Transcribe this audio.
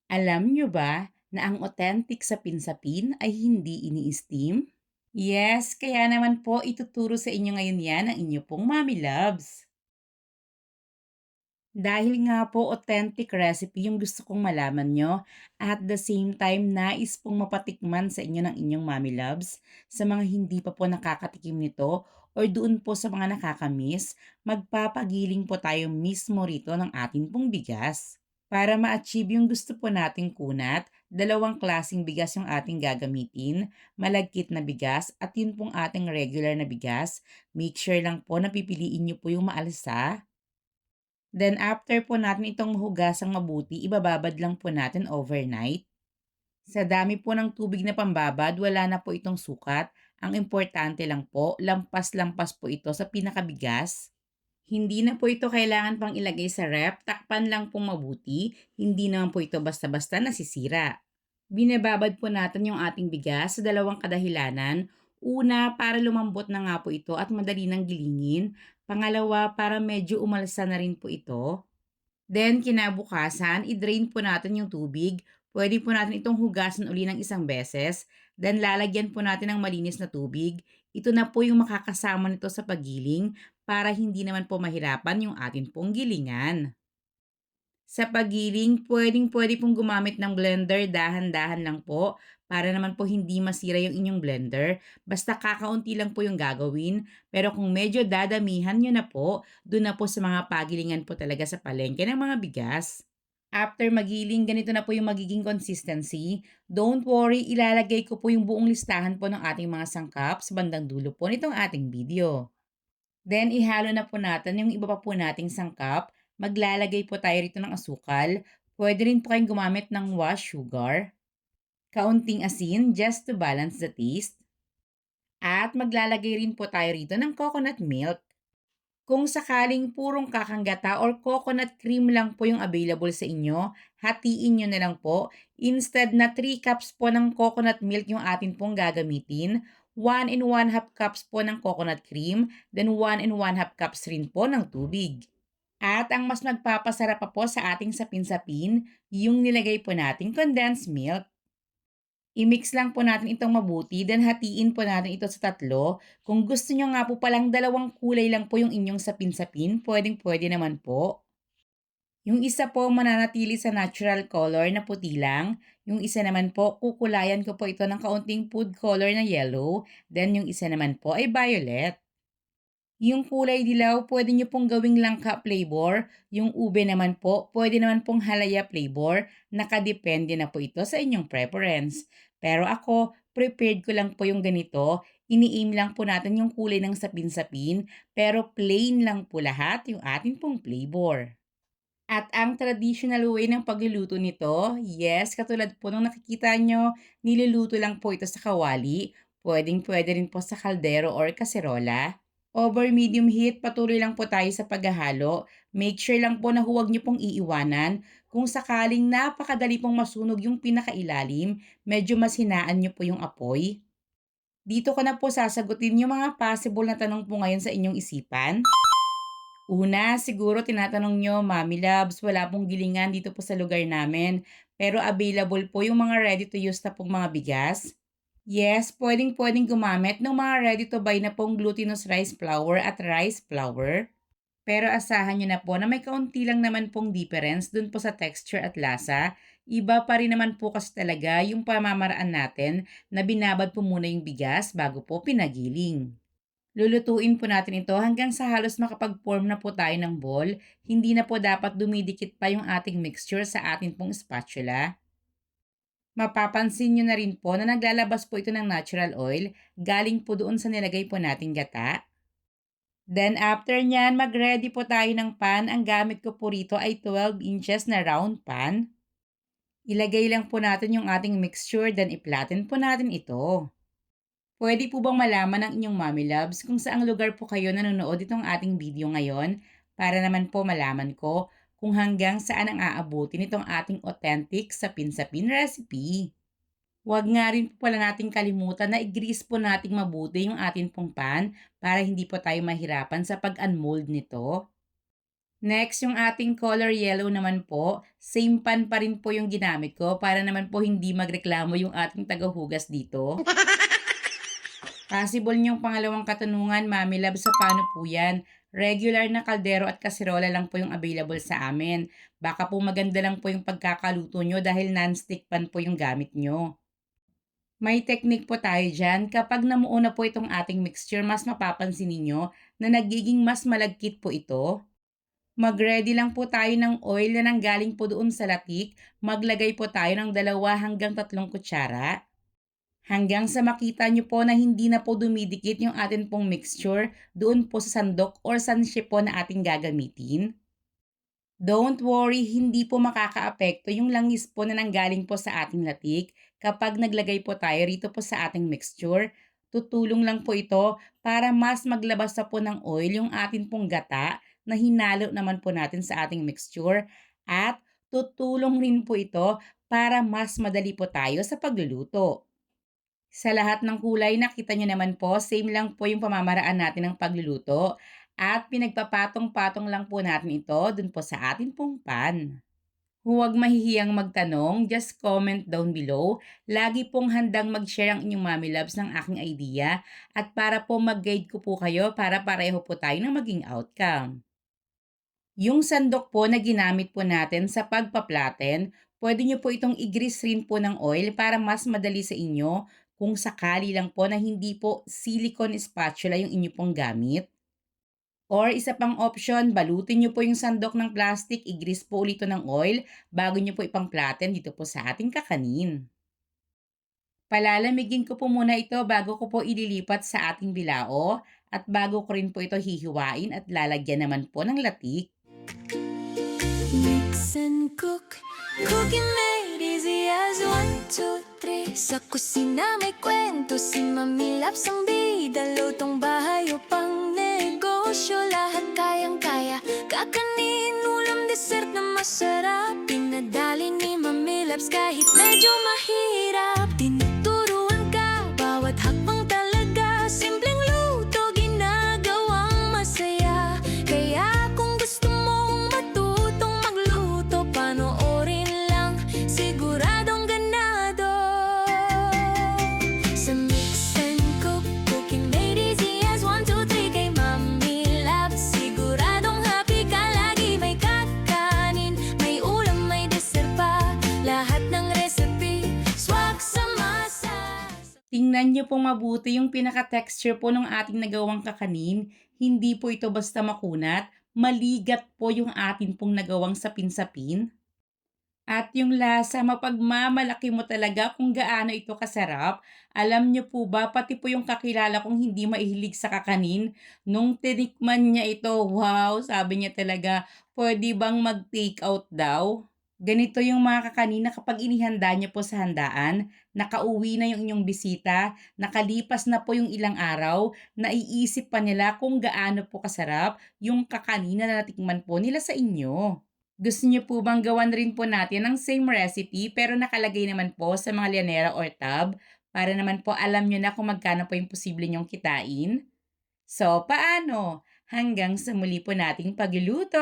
Alam nyo ba na ang authentic sapin-sapin ay hindi ini-steam? Yes, kaya naman po ituturo sa inyo ngayon yan ang inyo pong Mommy Loves. Dahil nga po authentic recipe yung gusto kong malaman nyo, at the same time nais pong mapatikman sa inyo ng inyong Mommy Loves, sa mga hindi pa po nakakatikim nito or doon po sa mga nakakamiss, magpapagiling po tayo mismo rito ng atin pong bigas. Para ma-achieve yung gusto po nating kunat, dalawang klasing bigas yung ating gagamitin, malagkit na bigas at yun pong ating regular na bigas. Make sure lang po na pipiliin nyo po yung maalsa. Then after po natin itong mahugasang mabuti, ibababad lang po natin overnight. Sa dami po ng tubig na pambabad, wala na po itong sukat. Ang importante lang po, lampas-lampas po ito sa pinakabigas. Hindi na po ito kailangan pang ilagay sa ref, takpan lang pong mabuti, hindi naman po ito basta-basta nasisira. Binababad po natin yung ating bigas sa dalawang kadahilanan. Una, para lumambot na nga po ito at madali nang gilingin. Pangalawa, para medyo umalsa na rin po ito. Then, kinabukasan, i-drain po natin yung tubig. Pwede po natin itong hugasan uli ng isang beses. Then, lalagyan po natin ng malinis na tubig. Ito na po yung makakasama nito sa paggiling para hindi naman po mahirapan yung atin pong gilingan. Sa paggiling, pwedeng-pwede pong gumamit ng blender, dahan-dahan lang po, para naman po hindi masira yung inyong blender. Basta kakaunti lang po yung gagawin, pero kung medyo dadamihan nyo na po, dun na po sa mga pagilingan po talaga sa palengke ng mga bigas. After magiling, ganito na po yung magiging consistency. Don't worry, ilalagay ko po yung buong listahan po ng ating mga sangkap sa bandang dulo po nitong ating video. Then, ihalo na po natin yung iba pa po nating sangkap. Maglalagay po tayo rito ng asukal. Pwede rin po kayong gumamit ng wash sugar. Kaunting asin just to balance the taste. At maglalagay rin po tayo rito ng coconut milk. Kung sakaling purong kakanggata or coconut cream lang po yung available sa inyo, hatiin nyo na lang po. Instead na 3 cups po ng coconut milk yung atin pong gagamitin, 1 and 1/2 cups po ng coconut cream, then 1 and 1/2 cups rin po ng tubig. At ang mas nagpapasarap pa po sa ating sapin-sapin, yung nilagay po nating condensed milk. I-mix lang po natin itong mabuti, then hatiin po natin ito sa tatlo. Kung gusto nyo nga po palang dalawang kulay lang po yung inyong sapin-sapin, pwedeng-pwede naman po. Yung isa po mananatili sa natural color na puti lang. Yung isa naman po, kukulayan ko po ito ng kaunting food color na yellow. Then yung isa naman po ay violet. Yung kulay dilaw, pwede nyo pong gawing langka flavor. Yung ube naman po, pwede naman pong halaya flavor. Nakadepende na po ito sa inyong preference. Pero ako, prepared ko lang po yung ganito. Ini-aim lang po natin yung kulay ng sapin-sapin, pero plain lang po lahat yung atin pong flavor. At ang traditional way ng pagluluto nito, yes, katulad po nung nakikita nyo, niluluto lang po ito sa kawali. Pwedeng-pwede rin po sa kaldero or kaserola. Over medium heat, patuloy lang po tayo sa paghahalo. Make sure lang po na huwag nyo pong iiwanan. Kung sakaling napakadali pong masunog yung pinakailalim, medyo mas hinaan nyo po yung apoy. Dito ko na po sasagutin yung mga possible na tanong po ngayon sa inyong isipan. Una, siguro tinatanong nyo, Mommy Loves, wala pong gilingan dito po sa lugar namin, pero available po yung mga ready to use na pong mga bigas. Yes, pwedeng-pwedeng gumamit ng mga ready to buy na pong glutinous rice flour at rice flour. Pero asahan nyo na po na may kaunti lang naman pong difference dun po sa texture at lasa. Iba pa rin naman po kasi talaga yung pamamaraan natin na binabad po muna yung bigas bago po pinagiling. Lulutuin po natin ito hanggang sa halos makapag-form na po tayo ng ball. Hindi na po dapat dumidikit pa yung ating mixture sa atin pong spatula. Mapapansin nyo na rin po na naglalabas po ito ng natural oil galing po doon sa nilagay po nating gata. Then after nyan, mag-ready po tayo ng pan. Ang gamit ko po rito ay 12 inches na round pan. Ilagay lang po natin yung ating mixture, then i-flatten po natin ito. Pwede po bang malaman ng inyong Mommy Loves kung saang lugar po kayo nanonood itong ating video ngayon, para naman po malaman ko kung hanggang saan ang aabutin itong ating authentic sapin-sapin recipe. Huwag nga rin po pala nating kalimutan na i-grease po nating mabuti yung ating pong pan para hindi po tayo mahirapan sa pag-unmold nito. Next, yung ating color yellow naman po, same pan pa rin po yung ginamit ko para naman po hindi magreklamo yung ating tagahugas dito. Possible niyong pangalawang katanungan, Mami Love, sa paano po yan? Regular na kaldero at kaserola lang po yung available sa amin. Baka po maganda lang po yung pagkakaluto nyo dahil non-stick pan po yung gamit nyo. May technique po tayo dyan. Kapag namuo na po itong ating mixture, mas mapapansin ninyo na nagiging mas malagkit po ito. Mag-ready lang po tayo ng oil na nanggaling po doon sa latik. Maglagay po tayo ng 2 hanggang 3 kutsara. Hanggang sa makita nyo po na hindi na po dumidikit yung atin pong mixture doon po sa sandok or sanship po na ating gagamitin. Don't worry, hindi po makakaapekto yung langis po na nanggaling po sa ating latik kapag naglagay po tayo rito po sa ating mixture. Tutulong lang po ito para mas maglabas na po ng oil yung atin pong gata na hinalo naman po natin sa ating mixture at tutulong rin po ito para mas madali po tayo sa pagluluto. Sa lahat ng kulay nakita niyo naman po, same lang po yung pamamaraan natin ng pagluluto at pinagpapatong-patong lang po natin ito dun po sa atin pong pan. Huwag mahihiyang magtanong, just comment down below. Lagi pong handang mag-share ang inyong Mommy Loves ng aking idea at para po mag-guide ko po kayo para pareho po tayo ng maging outcome. Yung sandok po na ginamit po natin sa pagpaplaten, pwede nyo po itong i-grease rin po ng oil para mas madali sa inyo kung sakali lang po na hindi po silicone spatula yung inyo pong gamit. Or isa pang option, balutin nyo po yung sandok ng plastic, i-grease po ulit ito ng oil bago nyo po ipang platen dito po sa ating kakanin. Palalamigin ko po muna ito bago ko po ililipat sa ating bilao at bago ko rin po ito hihiwain at lalagyan naman po ng latik. Mix and cook, cooking made easy as 1, 2, 3. Sa kusina may kwento, si Mami Labs ang bida. Lutong bahay o pang negosyo, lahat kayang-kaya. Kakanin, ulam, dessert na masarap. Pinadali ni Mami Labs kahit medyo mahirap. Tinuturuan ka, bawat hakbang talaga. Simpleng luto, ginagawang masaya. Kaya kung gusto mong matutong magluto, panoorin lang, siguradong ganado. Sa Mix and Cook, cooking made easy as 1, 2, 3. Kay Mami Labs, siguradong happy ka lagi. May kakanin, may ulam, may dessert pa. Lahat ng recipe, swak sa masa. Tingnan nyo pong mabuti yung pinaka-texture po ng ating nagawang kakanin. Hindi po ito basta makunat, maligat po yung atin pong nagawang sapin-sapin. At yung lasa, mapagmamalaki mo talaga kung gaano ito kasarap. Alam niyo po ba, pati po yung kakilala kong hindi mahilig sa kakanin, nung tinikman niya ito, wow, sabi niya talaga, pwede bang mag-take out daw? Ganito yung mga kakanin na kapag inihanda niyo po sa handaan, nakauwi na yung inyong bisita, nakalipas na po yung ilang araw, naiisip pa nila kung gaano po kasarap yung kakanin na natikman po nila sa inyo. Gusto niyo po bang gawan rin po natin ang same recipe pero nakalagay naman po sa mga lianera or tub para naman po alam niyo na kung magkano po yung posible niyong kitain? So, paano? Hanggang sa muli po nating pagluluto!